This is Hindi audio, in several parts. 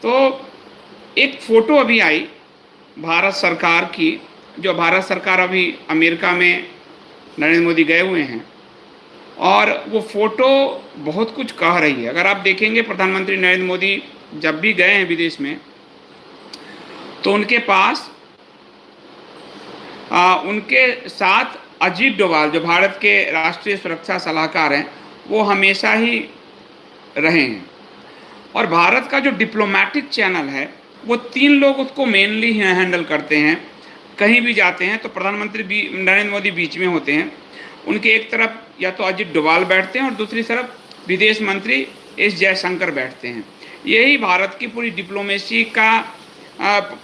तो एक फोटो अभी आई भारत सरकार की, जो भारत सरकार अभी अमेरिका में नरेंद्र मोदी गए हुए हैं, और वो फोटो बहुत कुछ कह रही है। अगर आप देखेंगे प्रधानमंत्री नरेंद्र मोदी जब भी गए हैं विदेश में, तो उनके पास उनके साथ अजीत डोभाल, जो भारत के राष्ट्रीय सुरक्षा सलाहकार हैं, वो हमेशा ही रहे हैं। और भारत का जो डिप्लोमेटिक चैनल है, वो 3 लोग उसको मेनली हैंडल करते हैं। कहीं भी जाते हैं तो प्रधानमंत्री नरेंद्र मोदी बीच में होते हैं। उनके एक तरफ या तो अजीत डोभाल बैठते हैं और दूसरी तरफ विदेश मंत्री एस जयशंकर बैठते हैं। यही भारत की पूरी डिप्लोमेसी का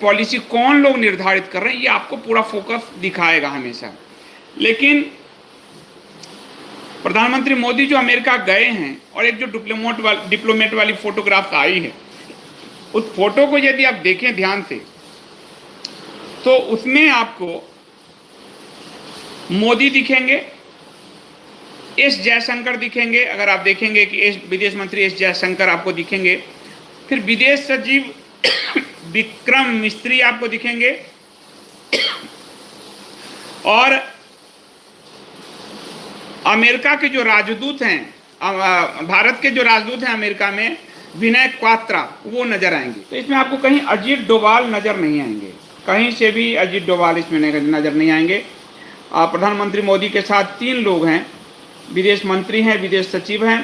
पॉलिसी कौन लोग निर्धारित कर रहे हैं, ये आपको पूरा फोकस दिखाएगा हमेशा। लेकिन प्रधानमंत्री मोदी जो अमेरिका गए हैं, और एक जो डिप्लोमेट वाली फोटोग्राफ आई है, उस फोटो को यदि आप देखें ध्यान से, तो उसमें आपको मोदी दिखेंगे, एस जयशंकर दिखेंगे। अगर आप देखेंगे कि विदेश मंत्री एस जयशंकर आपको दिखेंगे, फिर विदेश सचिव विक्रम मिस्त्री आपको दिखेंगे, और अमेरिका के जो राजदूत हैं, भारत के जो राजदूत हैं अमेरिका में, विनय क्वात्रा, वो नजर आएंगे। तो इसमें आपको कहीं अजीत डोभाल नजर नहीं आएंगे, कहीं से भी अजीत डोभाल इसमें नजर नहीं आएंगे। प्रधानमंत्री मोदी के साथ 3 लोग हैं, विदेश मंत्री हैं, विदेश सचिव हैं,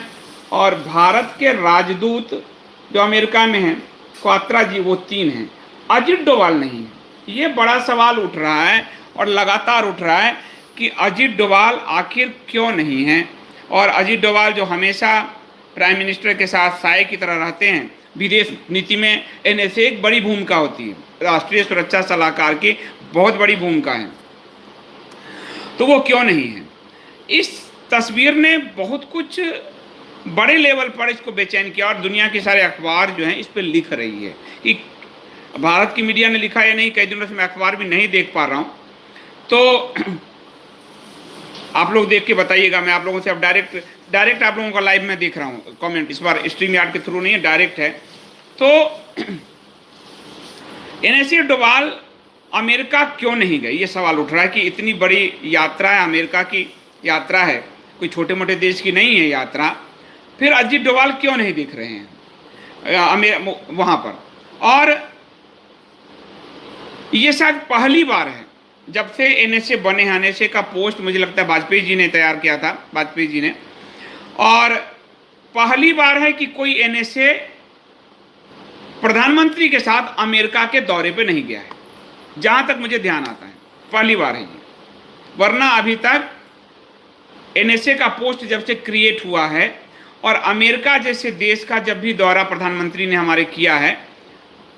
और भारत के राजदूत जो अमेरिका में हैं, क्वात्रा जी, वो 3 हैं। अजीत डोभाल नहीं है। ये बड़ा सवाल उठ रहा है और लगातार उठ रहा है कि अजीत डोभाल आखिर क्यों नहीं है। और अजीत डोभाल जो हमेशा प्राइम मिनिस्टर के साथ साए की तरह रहते हैं, विदेश नीति में एनएसए एक बड़ी भूमिका होती है, राष्ट्रीय सुरक्षा सलाहकार की बहुत बड़ी भूमिका है, तो वो क्यों नहीं है। इस तस्वीर ने बहुत कुछ बड़े लेवल पर इसको बेचैन किया, और दुनिया के सारे अखबार जो हैं इस पर लिख रही है कि भारत की मीडिया ने लिखा या नहीं, कई दिनों से मैं अखबार भी नहीं देख पा रहा हूँ, तो आप लोग देख के बताइएगा। मैं आप लोगों से अब डायरेक्ट आप लोगों का लाइव में देख रहा हूँ कमेंट, इस बार स्ट्रीम यार्ड के थ्रू नहीं है, डायरेक्ट है। तो एनएसए डोभाल अमेरिका क्यों नहीं गए, ये सवाल उठ रहा है कि इतनी बड़ी यात्रा है, अमेरिका की यात्रा है, कोई छोटे मोटे देश की नहीं है यात्रा, फिर अजीत डोभाल क्यों नहीं दिख रहे हैं वहाँ पर। और ये शायद पहली बार है जब से एनएसए बने हैं। एनएसए का पोस्ट मुझे लगता है वाजपेयी जी ने तैयार किया था, वाजपेयी जी ने, और पहली बार है कि कोई एनएसए प्रधानमंत्री के साथ अमेरिका के दौरे पे नहीं गया है, जहां तक मुझे ध्यान आता है, पहली बार है ये। वरना अभी तक एनएसए का पोस्ट जब से क्रिएट हुआ है, और अमेरिका जैसे देश का जब भी दौरा प्रधानमंत्री ने हमारे किया है,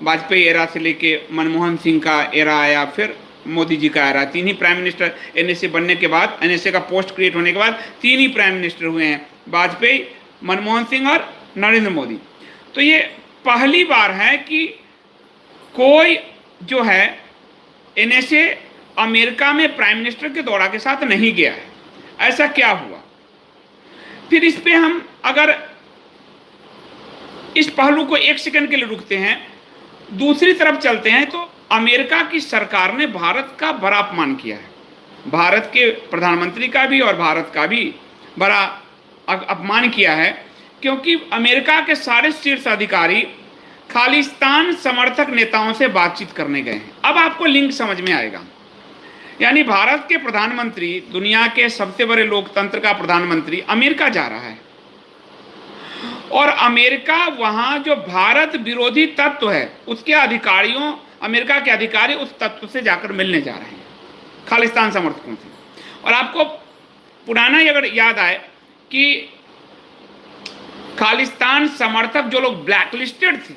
वाजपेयी एरा से लेके मनमोहन सिंह का एरा आया, फिर मोदी जी का एरा, 3 ही प्राइम मिनिस्टर एनएसए बनने के बाद, एनएसए का पोस्ट क्रिएट होने के बाद 3 ही प्राइम मिनिस्टर हुए हैं, वाजपेयी, मनमोहन सिंह और नरेंद्र मोदी। तो ये पहली बार है कि कोई जो है एनएसए अमेरिका में प्राइम मिनिस्टर के दौरा के साथ नहीं गया है। ऐसा क्या हुआ? फिर इस पे हम अगर इस पहलू को 1 सेकंड के लिए रुकते हैं, दूसरी तरफ चलते हैं, तो अमेरिका की सरकार ने भारत का बड़ा अपमान किया है, भारत के प्रधानमंत्री का भी और भारत का भी बड़ा अपमान किया है, क्योंकि अमेरिका के सारे शीर्ष अधिकारी खालिस्तान समर्थक नेताओं से बातचीत करने गए हैं। अब आपको लिंक समझ में आएगा। यानी भारत के प्रधानमंत्री, दुनिया के सबसे बड़े लोकतंत्र का प्रधानमंत्री, अमेरिका जा रहा है, और अमेरिका वहां जो भारत विरोधी तत्व है उसके अधिकारियों, अमेरिका के अधिकारी उस तत्व से जाकर मिलने जा रहे हैं, खालिस्तान समर्थकों से। और आपको पुराना अगर याद आए कि खालिस्तान समर्थक जो लोग ब्लैकलिस्टेड थे,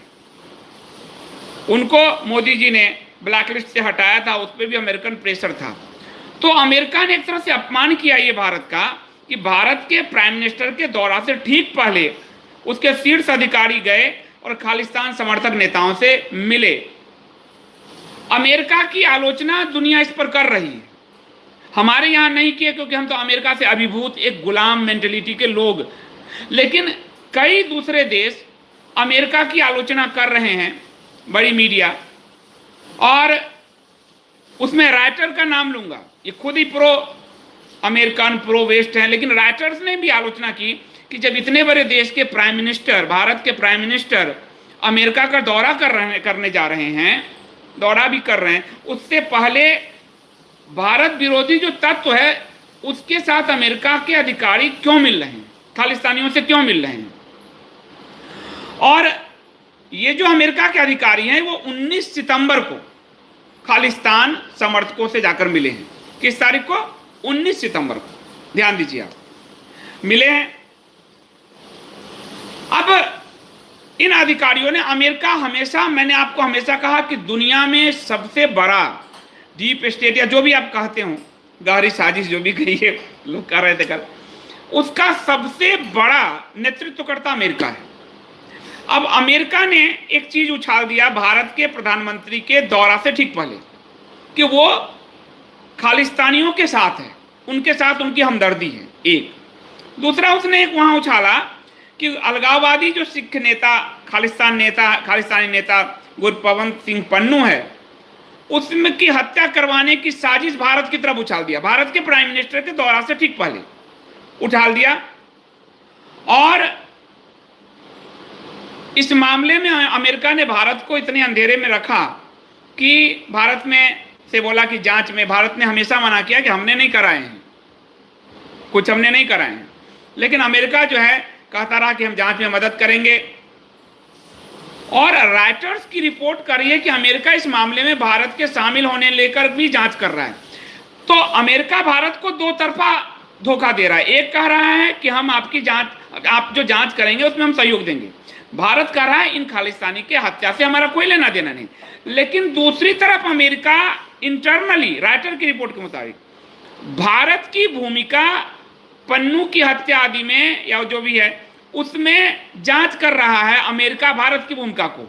उनको मोदी जी ने ब्लैकलिस्ट से हटाया था, उस पर भी अमेरिकन प्रेशर था। तो अमेरिका ने एक तरह से अपमान किया ये भारत का, कि भारत के प्राइम मिनिस्टर के दौरा से ठीक पहले उसके शीर्ष अधिकारी गए और खालिस्तान समर्थक नेताओं से मिले। अमेरिका की आलोचना दुनिया इस पर कर रही है, हमारे यहां नहीं किए, क्योंकि हम तो अमेरिका से अभिभूत एक गुलाम मेंटेलिटी के लोग। लेकिन कई दूसरे देश अमेरिका की आलोचना कर रहे हैं बड़ी मीडिया, और उसमें राइटर का नाम लूंगा, ये खुद ही प्रो अमेरिकन प्रो वेस्ट हैं, लेकिन राइटर्स ने भी आलोचना की कि जब इतने बड़े देश के प्राइम मिनिस्टर, भारत के प्राइम मिनिस्टर अमेरिका का दौरा करने जा रहे हैं, दौरा भी कर रहे हैं, उससे पहले भारत विरोधी जो तत्व है उसके साथ अमेरिका के अधिकारी क्यों मिल रहे हैं, खालिस्तानियों से क्यों मिल रहे हैं। और ये जो अमेरिका के अधिकारी हैं वो 19 सितंबर को खालिस्तान समर्थकों से जाकर मिले हैं। किस तारीख को? 19 सितंबर को, ध्यान दीजिए आप, मिले हैं। अब इन अधिकारियों ने, अमेरिका हमेशा, मैंने आपको हमेशा कहा कि दुनिया में सबसे बड़ा डीप स्टेट या जो भी आप कहते हो, गहरी साजिश जो भी कही है लोग कर रहे थे कल, उसका सबसे बड़ा नेतृत्वकर्ता अमेरिका है। अब अमेरिका ने एक चीज उछाल दिया भारत के प्रधानमंत्री के दौरा से ठीक पहले कि वो खालिस्तानियों के साथ है, उनके साथ उनकी हमदर्दी है। एक दूसरा उसने एक वहां उछाला कि अलगाववादी जो सिख नेता, खालिस्तानी नेता गुरपवंत सिंह पन्नू है, उसमें की हत्या करवाने की साजिश भारत की तरफ उछाल दिया, भारत के प्राइम मिनिस्टर के दौरा से ठीक पहले उछाल दिया। और इस मामले में अमेरिका ने भारत को इतने अंधेरे में रखा कि भारत में से बोला कि जांच में, भारत ने हमेशा मना किया कि हमने नहीं कराए हैं, कुछ हमने नहीं कराए हैं, लेकिन अमेरिका जो है कहता रहा कि हम जांच में मदद करेंगे। और राइटर्स की रिपोर्ट कर रही है कि अमेरिका इस मामले में भारत के शामिल होने लेकर भी जांच कर रहा है। तो अमेरिका भारत को दो तरफा धोखा दे रहा है। एक कह रहा है कि हम आपकी जांच, आप जो जांच करेंगे उसमें हम सहयोग देंगे। भारत कह रहा है इन खालिस्तानी के हत्या से हमारा कोई लेना देना नहीं। लेकिन दूसरी तरफ अमेरिका इंटरनली, राइटर की रिपोर्ट के मुताबिक, भारत की भूमिका पन्नू की हत्या आदि में या जो भी है उसमें जांच कर रहा है, अमेरिका भारत की भूमिका को।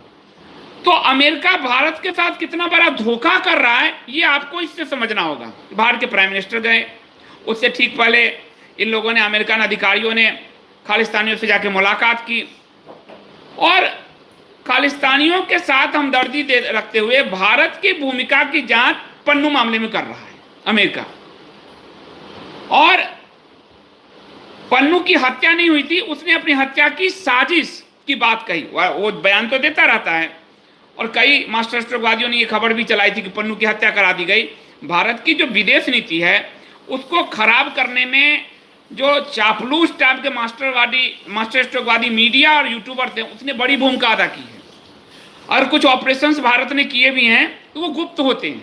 तो अमेरिका भारत के साथ कितना बड़ा धोखा कर रहा है ये आपको इससे समझना होगा। भारत के प्राइम मिनिस्टर गए, उससे ठीक पहले इन लोगों ने, अमेरिकन अधिकारियों ने खालिस्तानियों से जाके मुलाकात की और खालिस्तानियों के साथ हमदर्दी रखते हुए भारत की भूमिका की जांच पन्नू मामले में कर रहा है अमेरिका। और पन्नू की हत्या नहीं हुई थी, उसने अपनी हत्या की साजिश की बात कही। वो बयान तो देता रहता है और कई मास्टर स्ट्रोकवादियों ने ये खबर भी चलाई थी कि पन्नू की हत्या करा दी गई। भारत की जो विदेश नीति है उसको खराब करने में जो चापलूस टाइप के मास्टर स्ट्रोकवादी मीडिया और यूट्यूबर थे उसने बड़ी भूमिका अदा की है। और कुछ ऑपरेशंस भारत ने किए भी हैं तो वो गुप्त होते हैं,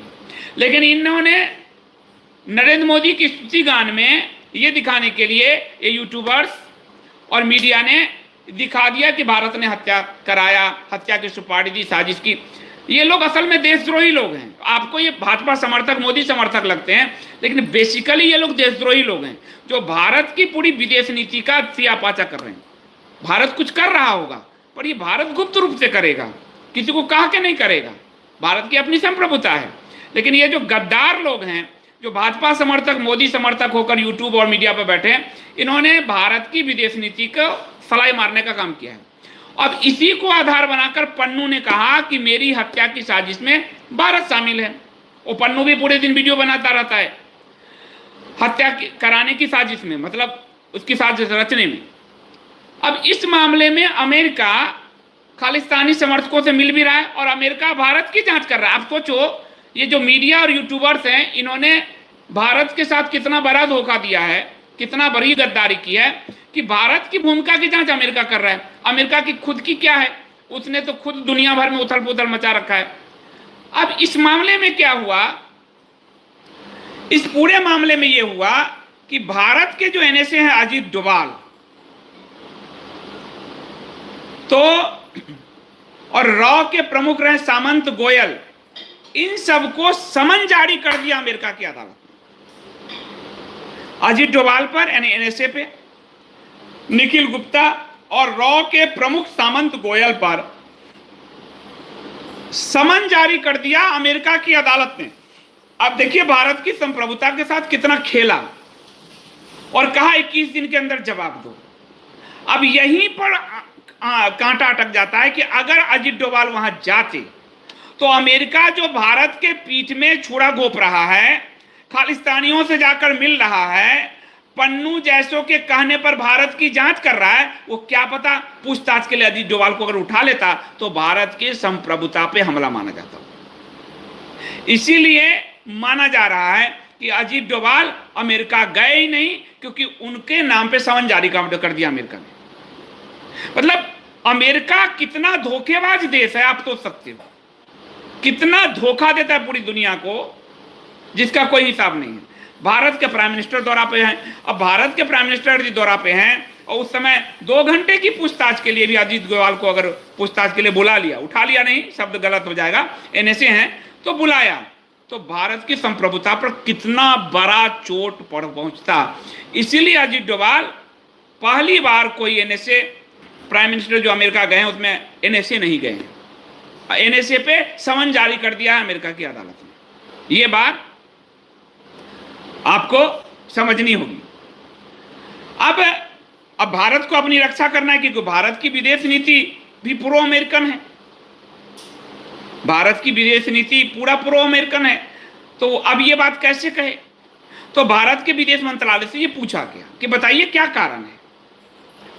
लेकिन इन्होंने नरेंद्र मोदी की स्तुति गान में ये दिखाने के लिए ये यूट्यूबर्स और मीडिया ने दिखा दिया कि भारत ने हत्या कराया, हत्या की सुपारी दी, साजिश की। ये लोग असल में देशद्रोही लोग हैं। आपको ये भाजपा समर्थक, मोदी समर्थक लगते हैं, लेकिन बेसिकली ये लोग देशद्रोही लोग हैं जो भारत की पूरी विदेश नीति का सियापाचा कर रहे हैं। भारत कुछ कर रहा होगा पर ये भारत गुप्त रूप से करेगा, किसी को कह के नहीं करेगा। भारत की अपनी संप्रभुता है। लेकिन ये जो गद्दार लोग हैं, जो भाजपा समर्थक, मोदी समर्थक होकर यूट्यूब और मीडिया पर बैठे हैं, इन्होंने भारत की विदेश नीति को सलाई मारने का काम किया है। अब इसी को आधार बनाकर पन्नू ने कहा कि मेरी हत्या की साजिश में भारत शामिल है। वो पन्नू भी पूरे दिन वीडियो बनाता रहता है हत्या कराने की साजिश में, मतलब उसकी साजिश रचने में। अब इस मामले में अमेरिका खालिस्तानी समर्थकों से मिल भी रहा है और अमेरिका भारत की जांच कर रहा है। आप सोचो, ये जो मीडिया और यूट्यूबर्स हैं, इन्होंने भारत के साथ कितना बड़ा धोखा दिया है, कितना बड़ी गद्दारी की है कि भारत की भूमिका की जांच अमेरिका कर रहा है। अमेरिका की खुद की क्या है, उसने तो खुद दुनिया भर में उथल पुथल मचा रखा है। अब इस मामले में क्या हुआ, इस पूरे मामले में यह हुआ कि भारत के जो एनएसए हैं अजीत डोभाल तो और रॉ के प्रमुख रहे सामंत गोयल, इन सबको समन जारी कर दिया अमेरिका की अदालत। अजीत डोभाल पर यानी एनएसए पे, निखिल गुप्ता और रॉ के प्रमुख सामंत गोयल पर समन जारी कर दिया अमेरिका की अदालत ने। अब देखिए भारत की संप्रभुता के साथ कितना खेला और कहा 21 दिन के अंदर जवाब दो। अब यहीं पर कांटा अटक जाता है कि अगर अजीत डोभाल वहां जाते तो अमेरिका जो भारत के पीठ में छुरा घोंप रहा है, खालिस्तानियों से जाकर मिल रहा है, पन्नू जैसों के कहने पर भारत की जांच कर रहा है, वो क्या पता पूछताछ के लिए अजीत डोभाल को अगर उठा लेता तो भारत की संप्रभुता पे हमला माना जाता। इसीलिए माना जा रहा है कि अजीत डोभाल अमेरिका गए ही नहीं, क्योंकि उनके नाम पे समन जारी कर दिया अमेरिका ने। मतलब अमेरिका कितना धोखेबाज देश है, आप सोच सकते हो, कितना धोखा देता है पूरी दुनिया को, जिसका कोई हिसाब नहीं है। भारत के प्राइम मिनिस्टर दौरा पे हैं। अब भारत के प्राइम मिनिस्टर जी दौरा पे हैं और उस समय 2 घंटे की पूछताछ के लिए भी अजीत डोभाल को अगर पूछताछ के लिए बुला लिया, उठा लिया नहीं, शब्द गलत हो जाएगा, एनएसए हैं तो बुलाया, तो भारत की संप्रभुता पर कितना बड़ा चोट पहुंचता। इसीलिए अजीत डोभाल पहली बार कोई एनएसए प्राइम मिनिस्टर जो अमेरिका गए हैं उसमें एनएसए नहीं गए हैं, एनएसए पे समन जारी कर दिया है अमेरिका की अदालत ने। ये बात आपको समझनी होगी। अब भारत को अपनी रक्षा करना है, क्योंकि भारत की विदेश नीति भी प्रो अमेरिकन है, भारत की विदेश नीति पूरा प्रो अमेरिकन है। तो अब ये बात कैसे कहे? तो भारत के विदेश मंत्रालय से ये पूछा गया कि बताइए क्या कारण है।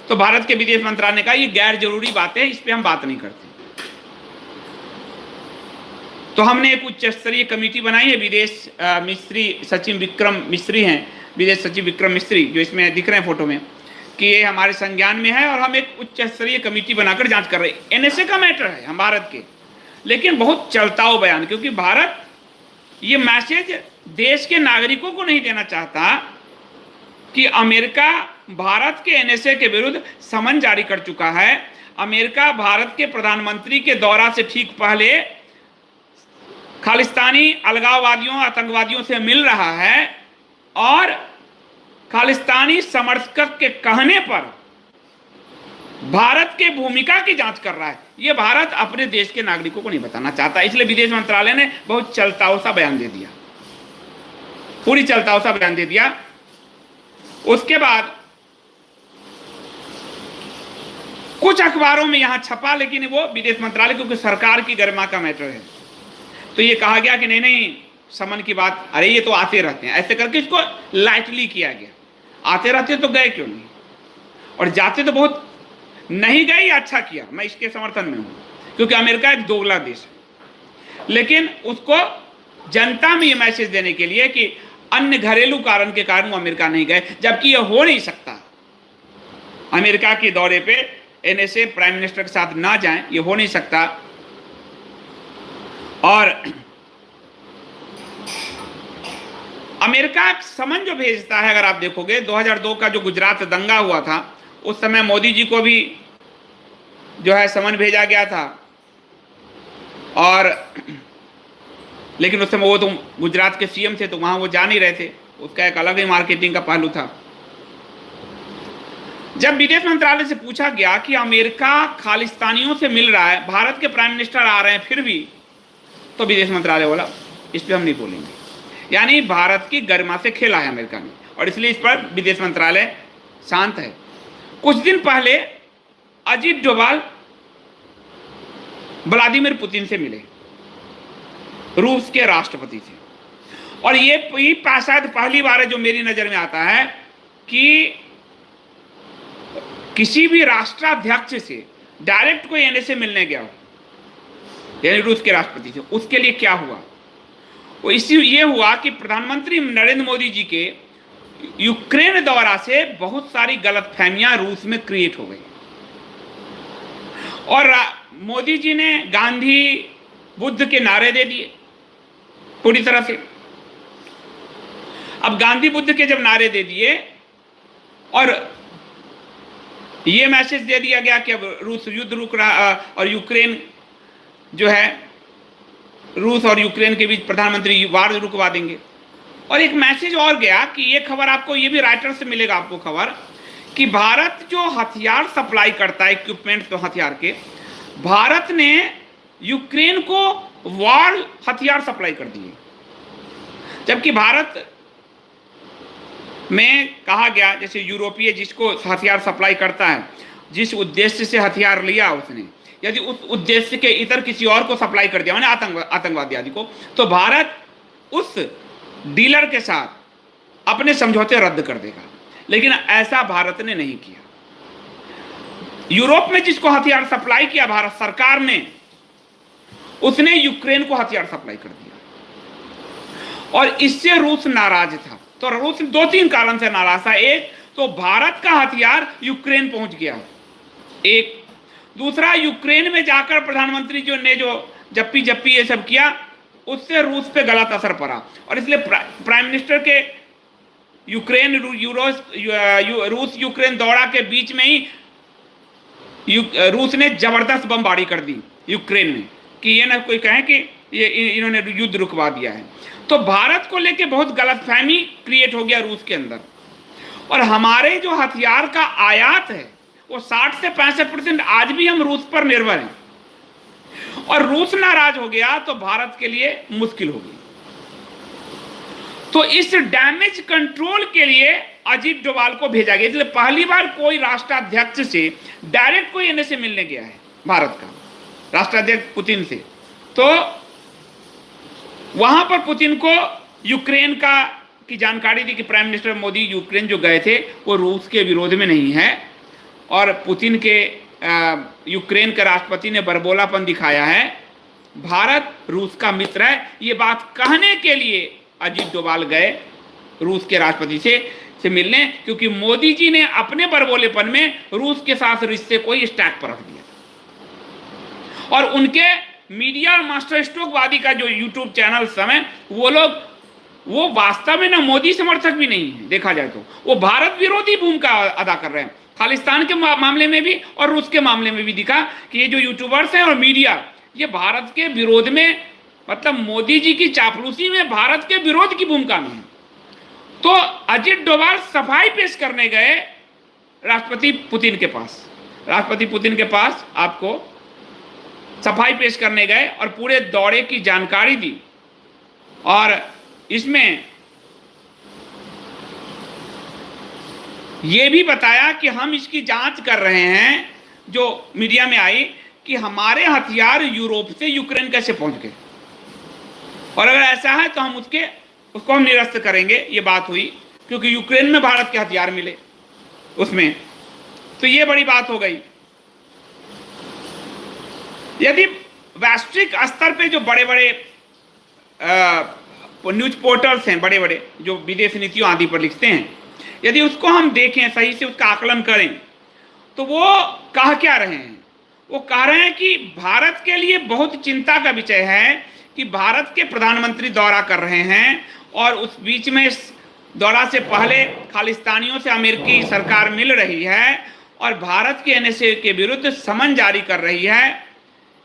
तो भारत के विदेश मंत्रालय ने कहा ये गैर जरूरी बात है, इस पे हम बात नहीं करते। तो हमने एक उच्च स्तरीय कमेटी बनाई है, विदेश मिस्त्री सचिव विक्रम मिस्त्री हैं, विदेश सचिव विक्रम मिस्त्री जो इसमें दिख रहे हैं फोटो में, कि ये हमारे संज्ञान में है और हम एक उच्च स्तरीय कमेटी बनाकर जांच कर रहे हैं। एनएसए का मैटर है हम भारत के, लेकिन बहुत चलता हुआ बयान, क्योंकि भारत ये मैसेज देश के नागरिकों को नहीं देना चाहता कि अमेरिका भारत के एनएसए के विरुद्ध समन जारी कर चुका है। अमेरिका भारत के प्रधानमंत्री के दौरा से ठीक पहले खालिस्तानी अलगाववादियों आतंकवादियों से मिल रहा है और खालिस्तानी समर्थक के कहने पर भारत के भूमिका की जांच कर रहा है। यह भारत अपने देश के नागरिकों को नहीं बताना चाहता, इसलिए विदेश मंत्रालय ने बहुत चलताऊ सा बयान दे दिया, पूरी चलताऊ सा बयान दे दिया। उसके बाद कुछ अखबारों में यहां छपा, लेकिन वो विदेश मंत्रालय, क्योंकि सरकार की गरिमा का मैटर है, तो ये कहा गया कि नहीं नहीं समन की बात, अरे ये तो आते रहते हैं, ऐसे करके इसको लाइटली किया गया। आते रहते तो गए क्यों नहीं, और जाते तो बहुत नहीं गए, अच्छा किया, मैं इसके समर्थन में हूं, क्योंकि अमेरिका एक दोगला देश है। लेकिन उसको जनता में ये मैसेज देने के लिए कि अन्य घरेलू कारण के कारण वो अमेरिका नहीं गए, जबकि ये हो नहीं सकता। अमेरिका के दौरे पे एनएसए प्राइम मिनिस्टर के साथ ना जाएं, ये हो नहीं सकता। और अमेरिका समन जो भेजता है, अगर आप देखोगे 2002 का जो गुजरात दंगा हुआ था, उस समय मोदी जी को भी जो है समन भेजा गया था, और लेकिन उस समय वो तो गुजरात के सीएम थे, तो वहां वो जा नहीं रहे थे, उसका एक अलग ही मार्केटिंग का पहलू था। जब विदेश मंत्रालय से पूछा गया कि अमेरिका खालिस्तानियों से मिल रहा है, भारत के प्राइम मिनिस्टर आ रहे हैं फिर भी, तो विदेश मंत्रालय बोला इस पर हम नहीं बोलेंगे। यानी भारत की गरिमा से खेला है अमेरिका ने, और इसलिए इस पर विदेश मंत्रालय शांत है। कुछ दिन पहले अजीत डोभाल व्लादिमीर पुतिन से मिले, रूस के राष्ट्रपति से, और ये शायद पहली बार है जो मेरी नजर में आता है कि किसी भी राष्ट्राध्यक्ष से डायरेक्ट कोई एनएसए मिलने गया हो, यानी रूस के राष्ट्रपति से। उसके लिए क्या हुआ, वो ये हुआ कि प्रधानमंत्री नरेंद्र मोदी जी के यूक्रेन दौरा से बहुत सारी गलतफहमियां रूस में क्रिएट हो गई, और मोदी जी ने गांधी बुद्ध के नारे दे दिए पूरी तरह से। अब गांधी बुद्ध के जब नारे दे दिए और ये मैसेज दे दिया गया कि अब रूस युद्ध रुक रहा, और यूक्रेन जो है, रूस और यूक्रेन के बीच प्रधानमंत्री वार रुकवा देंगे। और एक मैसेज और गया कि ये खबर आपको, ये भी राइटर से मिलेगा आपको खबर, कि भारत जो हथियार सप्लाई करता है, इक्विपमेंट तो हथियार के, भारत ने यूक्रेन को वॉर हथियार सप्लाई कर दिए। जबकि भारत में कहा गया, जैसे यूरोपीय जिसको हथियार सप्लाई करता है, जिस उद्देश्य से हथियार लिया उसने, यदि उस उद्देश्य के इतर किसी और को सप्लाई कर दिया, मैंने आतंकवादी आदि को, तो भारत उस डीलर के साथ अपने समझौते रद्द कर देगा। लेकिन ऐसा भारत ने नहीं किया। यूरोप में जिसको हथियार सप्लाई किया भारत सरकार ने, उसने यूक्रेन को हथियार सप्लाई कर दिया, और इससे रूस नाराज था। तो रूस 2-3 कारण से नाराज था। एक तो भारत का हथियार यूक्रेन पहुंच गया, एक। दूसरा, यूक्रेन में जाकर प्रधानमंत्री जो जप्पी ये सब किया, उससे रूस पे गलत असर पड़ा, और इसलिए प्राइम मिनिस्टर के रूस यूक्रेन दौरा के बीच में ही रूस ने जबरदस्त बमबारी कर दी यूक्रेन में, कि ये ना कोई कहे कि ये इन्होंने युद्ध रुकवा दिया है। तो भारत को लेके बहुत गलतफहमी क्रिएट हो गया रूस के अंदर। और हमारे जो हथियार का आयात है वो 60 से 65% आज भी हम रूस पर निर्भर हैं, और रूस नाराज हो गया तो भारत के लिए मुश्किल होगी। तो इस डैमेज कंट्रोल के लिए अजीत डोभाल को भेजा गया। इसलिए पहली बार कोई राष्ट्राध्यक्ष से डायरेक्ट कोई एनएसए मिलने गया है भारत का, राष्ट्राध्यक्ष पुतिन से। तो वहां पर पुतिन को यूक्रेन की जानकारी दी कि प्राइम मिनिस्टर मोदी यूक्रेन जो गए थे वो रूस के विरोध में नहीं है, और पुतिन के यूक्रेन के राष्ट्रपति ने बरबोलापन दिखाया है, भारत रूस का मित्र है। ये बात कहने के लिए अजीत डोभाल गए रूस के राष्ट्रपति से मिलने, क्योंकि मोदी जी ने अपने बरबोलेपन में रूस के साथ रिश्ते को स्टैक पर रख दिया। और उनके मीडिया और मास्टर स्ट्रोकवादी का जो यूट्यूब चैनल समय, वो वास्तव में ना मोदी समर्थक भी नहीं है, देखा जाए तो वो भारत विरोधी भूमिका अदा कर रहे हैं। खालिस्तान के मामले में भी और रूस के मामले में भी दिखा कि ये जो यूट्यूबर्स हैं और मीडिया, ये भारत के विरोध में, मतलब मोदी जी की चापलूसी में भारत के विरोध की भूमिका में है। तो अजीत डोभाल सफाई पेश करने गए राष्ट्रपति पुतिन के पास। राष्ट्रपति पुतिन के पास आपको सफाई पेश करने गए और पूरे दौरे की जानकारी दी, और इसमें यह भी बताया कि हम इसकी जांच कर रहे हैं, जो मीडिया में आई, कि हमारे हथियार यूरोप से यूक्रेन कैसे पहुंच गए, और अगर ऐसा है तो हम उसको हम निरस्त करेंगे। ये बात हुई क्योंकि यूक्रेन में भारत के हथियार मिले उसमें, तो ये बड़ी बात हो गई। यदि वैश्विक स्तर पे जो बड़े बड़े न्यूज पोर्टल्स हैं, बड़े बड़े जो विदेश नीतियों आदि पर लिखते हैं, यदि उसको हम देखें, सही से उसका आकलन करें, तो वो कह क्या रहे हैं? वो कह रहे हैं कि भारत के लिए बहुत चिंता का विषय है कि भारत के प्रधानमंत्री दौरा कर रहे हैं, और उस बीच में दौरा से पहले खालिस्तानियों से अमेरिकी सरकार मिल रही है और भारत के एनएसए के विरुद्ध समन जारी कर रही है।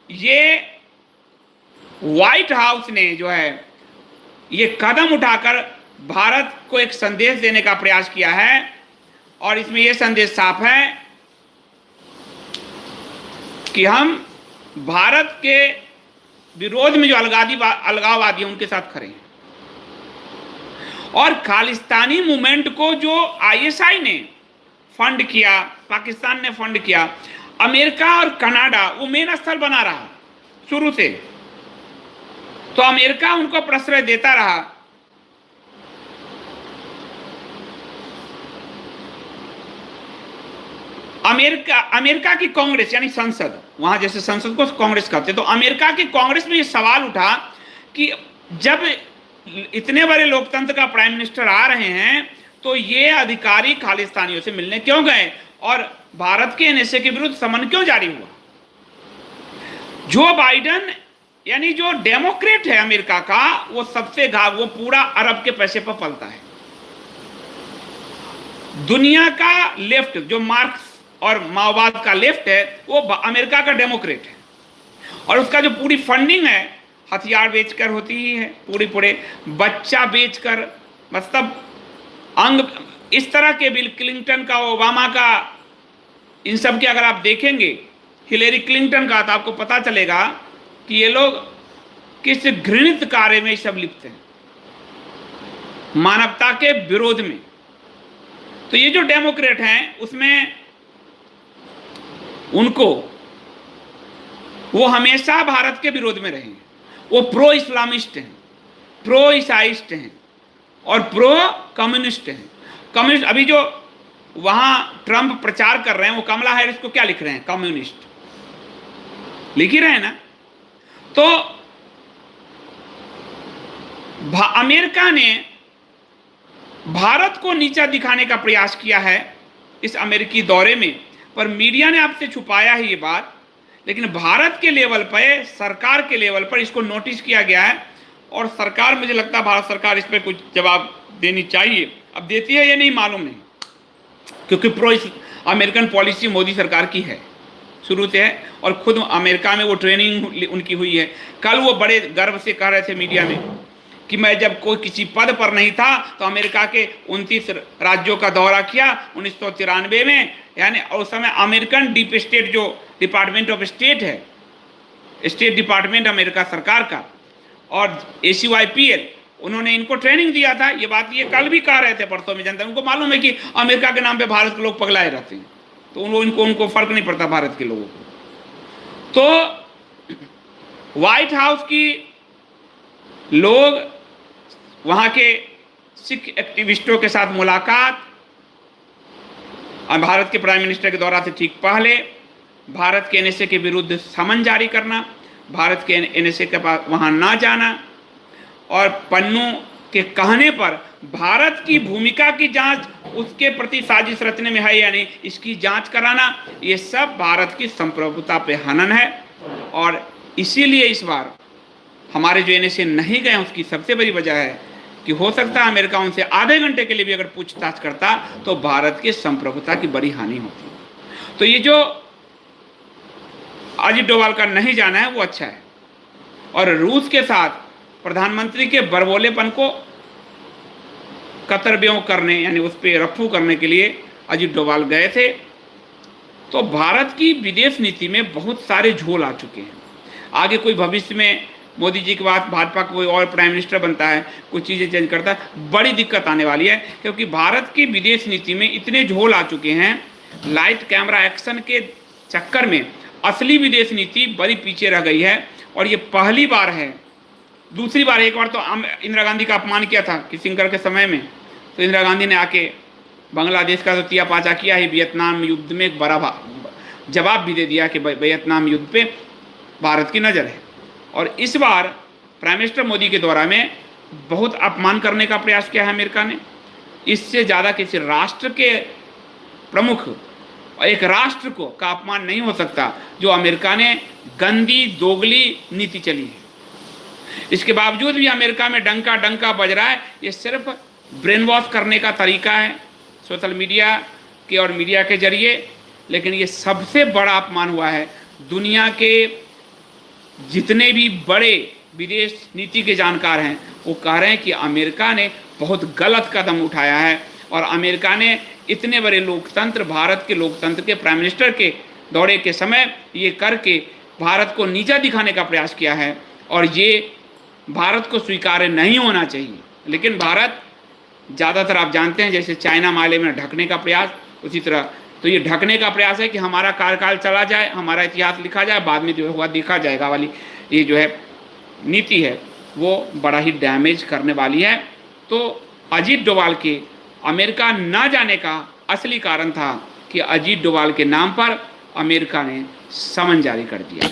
ये व्हाइट हाउस ने जो है ये कदम उठाकर भारत को एक संदेश देने का प्रयास किया है, और इसमें यह संदेश साफ है कि हम भारत के विरोध में जो अलगाववादी हैं उनके साथ खड़े हैं, और खालिस्तानी मूवमेंट को जो आईएसआई ने फंड किया, पाकिस्तान ने फंड किया, अमेरिका और कनाडा वो मेन स्थल बना रहा शुरू से, तो अमेरिका उनको प्रश्रय देता रहा। अमेरिका की कांग्रेस यानी संसद, वहां जैसे संसद को कांग्रेस कहते, तो अमेरिका की कांग्रेस में ये सवाल उठा कि जब इतने बड़े लोकतंत्र का प्राइम मिनिस्टर आ रहे हैं तो ये अधिकारी खालिस्तानियों से मिलने क्यों गए, और भारत के एनएसए के विरुद्ध समन क्यों जारी हुआ। जो बाइडेन यानी जो डेमोक्रेट है अमेरिका का, वो सबसे वो पूरा अरब के पैसे पर पलता है। दुनिया का लेफ्ट जो मार्क्स और माओवाद का लेफ्ट है, वो अमेरिका का डेमोक्रेट है, और उसका जो पूरी फंडिंग है हथियार बेचकर होती ही है, पूरे बच्चा बेचकर, मतलब अंग, इस तरह के बिल क्लिंटन का, ओबामा का, इन सब के अगर आप देखेंगे, हिलेरी क्लिंटन का, तो आपको पता चलेगा कि ये लोग किस घृणित कार्य में सब लिप्त हैं, मानवता के विरोध में। तो ये जो डेमोक्रेट हैं उसमें उनको वो हमेशा भारत के विरोध में रहे हैं। वो प्रो इस्लामिस्ट हैं, प्रो ईसाइस्ट हैं और प्रो कम्युनिस्ट हैं। कम्युनिस्ट, अभी जो वहां ट्रंप प्रचार कर रहे हैं वो कमला हैरिस को क्या लिख रहे हैं? कम्युनिस्ट लिख ही रहे हैं ना। तो अमेरिका ने भारत को नीचा दिखाने का प्रयास किया है इस अमेरिकी दौरे में, पर मीडिया ने आपसे छुपाया है ये बात। लेकिन भारत के लेवल पर, सरकार के लेवल पर इसको नोटिस किया गया है और सरकार, मुझे लगता है भारत सरकार इस पर कुछ जवाब देनी चाहिए। अब देती है या नहीं मालूम नहीं, क्योंकि प्रो अमेरिकन पॉलिसी मोदी सरकार की है, शुरू से है, और खुद अमेरिका में वो ट्रेनिंग उनकी हुई है। कल वो बड़े गर्व से कह रहे थे मीडिया में कि मैं जब कोई किसी पद पर नहीं था तो अमेरिका के 29 राज्यों का दौरा किया 1993 में, यानी उस समय अमेरिकन डीप स्टेट, जो डिपार्टमेंट ऑफ स्टेट है, स्टेट डिपार्टमेंट अमेरिका सरकार का, और ACYPL, उन्होंने इनको ट्रेनिंग दिया था। ये बात ये कल भी कह रहे थे परसों में, जनता, उनको मालूम है कि अमेरिका के नाम पे भारत के लोग पगलाए रहते हैं, तो उनको फर्क नहीं पड़ता भारत के लोगों को। तो व्हाइट हाउस की लोग, वहां के सिख एक्टिविस्टों के साथ मुलाकात, भारत के प्राइम मिनिस्टर के दौरा से ठीक पहले भारत के NSA के विरुद्ध समन जारी करना, भारत के NSA के पास वहां ना जाना, और पन्नू के कहने पर भारत की भूमिका की जांच, उसके प्रति साजिश रचने में है या नहीं, इसकी जांच कराना, ये सब भारत की संप्रभुता पे हनन है। और इसीलिए इस बार हमारे जो NSA नहीं गए, उसकी सबसे बड़ी वजह है कि हो सकता है अमेरिका उनसे आधे घंटे के लिए भी अगर पूछताछ करता तो भारत की संप्रभुता की बड़ी हानि होती। तो ये जो अजित डोभाल का नहीं जाना है वो अच्छा है। और रूस के साथ प्रधानमंत्री के बरबोलेपन को कतरबें करने, यानी उस पर रफू करने के लिए अजित डोभाल गए थे। तो भारत की विदेश नीति में बहुत सारे झोल आ चुके हैं। आगे कोई भविष्य में मोदी जी के बाद भाजपा का कोई और प्राइम मिनिस्टर बनता है, कुछ चीज़ें चेंज करता है, बड़ी दिक्कत आने वाली है, क्योंकि भारत की विदेश नीति में इतने झोल आ चुके हैं। लाइट कैमरा एक्शन के चक्कर में असली विदेश नीति बड़ी पीछे रह गई है। और ये पहली बार है, दूसरी बार, एक बार तो इंदिरा गांधी का अपमान किया था किसिंगर के समय में, तो इंदिरा गांधी ने आके बांग्लादेश का तो तिया पाचा किया ही, वियतनाम युद्ध में एक बड़ा जवाब भी दे दिया कि वियतनाम युद्ध पे भारत की नज़र है। और इस बार प्राइम मिनिस्टर मोदी के दौरा में बहुत अपमान करने का प्रयास किया है अमेरिका ने। इससे ज़्यादा किसी राष्ट्र के प्रमुख, एक राष्ट्र को का अपमान नहीं हो सकता जो अमेरिका ने गंदी दोगली नीति चली है। इसके बावजूद भी अमेरिका में डंका डंका बज रहा है। ये सिर्फ ब्रेन वॉश करने का तरीका है सोशल मीडिया के और मीडिया के जरिए। लेकिन ये सबसे बड़ा अपमान हुआ है। दुनिया के जितने भी बड़े विदेश नीति के जानकार हैं वो कह रहे हैं कि अमेरिका ने बहुत गलत कदम उठाया है, और अमेरिका ने इतने बड़े लोकतंत्र, भारत के लोकतंत्र के प्राइम मिनिस्टर के दौरे के समय ये करके भारत को नीचा दिखाने का प्रयास किया है, और ये भारत को स्वीकार्य नहीं होना चाहिए। लेकिन भारत ज़्यादातर, आप जानते हैं, जैसे चाइना मामले में ढकने का प्रयास, उसी तरह तो ये ढकने का प्रयास है कि हमारा कार्यकाल चला जाए, हमारा इतिहास लिखा जाए, बाद में जो हुआ देखा जाएगा वाली ये जो है नीति है वो बड़ा ही डैमेज करने वाली है। तो अजित डोभाल के अमेरिका न जाने का असली कारण था कि अजित डोभाल के नाम पर अमेरिका ने समन जारी कर दिया।